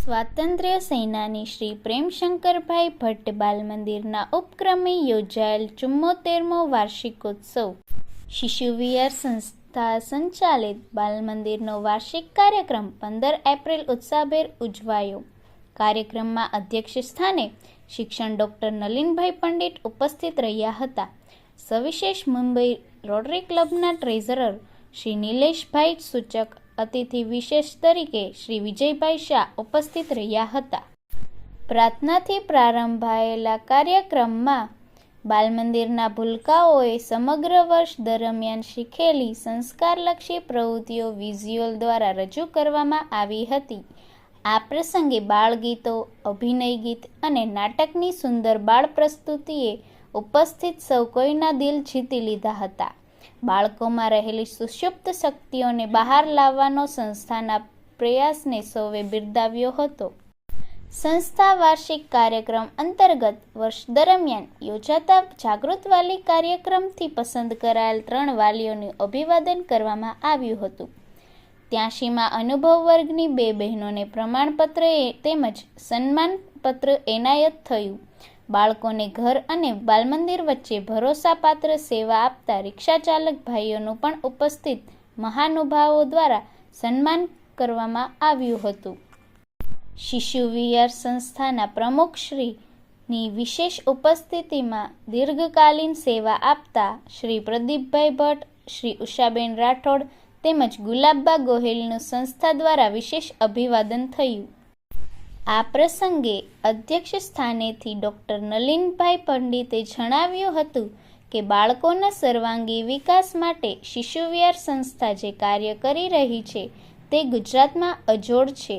સ્વાતંત્ર્ય સેનાની શ્રી પ્રેમશંકરભાઈ ભટ્ટ બાલ મંદિરના ઉપક્રમે યોજાયેલ 74મો વાર્ષિકોત્સવ. શિશુ વિહાર સંસ્થા સંચાલિત બાલ મંદિરનો વાર્ષિક કાર્યક્રમ 15 એપ્રિલ ઉત્સાહભેર ઉજવાયો. કાર્યક્રમમાં અધ્યક્ષ સ્થાને શિક્ષણ ડૉક્ટર નલિનભાઈ પંડિત ઉપસ્થિત રહ્યા હતા. સવિશેષ મુંબઈ રોટરી ક્લબના ટ્રેઝરર શ્રી નિલેશભાઈ સૂચક, અતિથિ વિશેષ તરીકે શ્રી વિજયભાઈ શાહ ઉપસ્થિત રહ્યા હતા. પ્રાર્થનાથી પ્રારંભાયેલા કાર્યક્રમમાં બાલ મંદિરના ભૂલકાઓએ સમગ્ર વર્ષ દરમિયાન શીખેલી સંસ્કારલક્ષી પ્રવૃત્તિઓ વિઝ્યુઅલ દ્વારા રજૂ કરવામાં આવી હતી. આ પ્રસંગે બાળગીતો, અભિનય ગીત અને નાટકની સુંદર બાળ પ્રસ્તુતિએ ઉપસ્થિત સૌ કોઈના દિલ જીતી લીધા હતા. બાળકોમાં રહેલી સુષુપ્ત શક્તિઓને બહાર લાવવાનો સંસ્થાના પ્રયાસને સૌએ બિરદાવ્યો હતો. સંસ્થા વાર્ષિક કાર્યક્રમ અંતર્ગત વર્ષ દરમિયાન યોજાતા જાગૃત વાલી કાર્યક્રમથી પસંદ કરાયેલ 3 વાલીઓનું અભિવાદન કરવામાં આવ્યું હતું. 83માં અનુભવ વર્ગની 2 બહેનોને પ્રમાણપત્ર તેમજ સન્માનપત્ર એનાયત થયું. બાળકોને ઘર અને બાલમંદિર વચ્ચે ભરોસાપાત્ર સેવા આપતા રિક્ષા ચાલક ભાઈઓનું પણ ઉપસ્થિત મહાનુભાવો દ્વારા સન્માન કરવામાં આવ્યું હતું. શિશુ વિહાર સંસ્થાના પ્રમુખશ્રીની વિશેષ ઉપસ્થિતિમાં દીર્ઘકાલીન સેવા આપતા શ્રી પ્રદીપભાઈ ભટ્ટ, શ્રી ઉષાબેન રાઠોડ તેમજ ગુલાબબા ગોહિલનું સંસ્થા દ્વારા વિશેષ અભિવાદન થયું. આ પ્રસંગે અધ્યક્ષ સ્થાનેથી ડૉક્ટર નલિનભાઈ પંડિતે જણાવ્યું હતું કે બાળકોના સર્વાંગી વિકાસ માટે શિશુ વિહાર સંસ્થા જે કાર્ય કરી રહી છે તે ગુજરાતમાં અજોડ છે,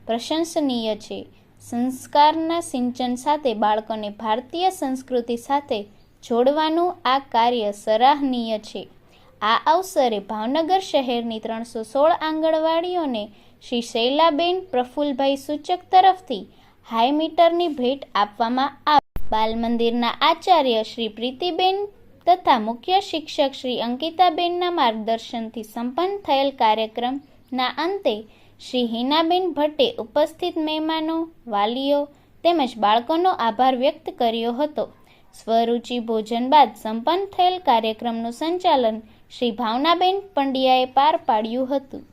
પ્રશંસનીય છે. સંસ્કારના સિંચન સાથે બાળકોને ભારતીય સંસ્કૃતિ સાથે જોડવાનું આ કાર્ય સરાહનીય છે. આ અવસરે ભાવનગર શહેરની 316 આંગણવાડીઓને શ્રી શૈલાબેન પ્રફુલભાઈ સૂચક તરફથી હાઈ મીટરની ભેટ આપવામાં આવી. બાલ મંદિરના આચાર્ય શ્રી પ્રીતિબેન તથા મુખ્ય શિક્ષક શ્રી અંકિતાબેનના માર્ગદર્શનથી સંપન્ન થયેલ કાર્યક્રમના અંતે શ્રી હિનાબેન ભટ્ટે ઉપસ્થિત મહેમાનો, વાલીઓ તેમજ બાળકોનો આભાર વ્યક્ત કર્યો હતો. સ્વરૂચિ ભોજન બાદ સંપન્ન થયેલ કાર્યક્રમનું સંચાલન શ્રી ભાવનાબેન પંડ્યાએ પાર પાડ્યું હતું.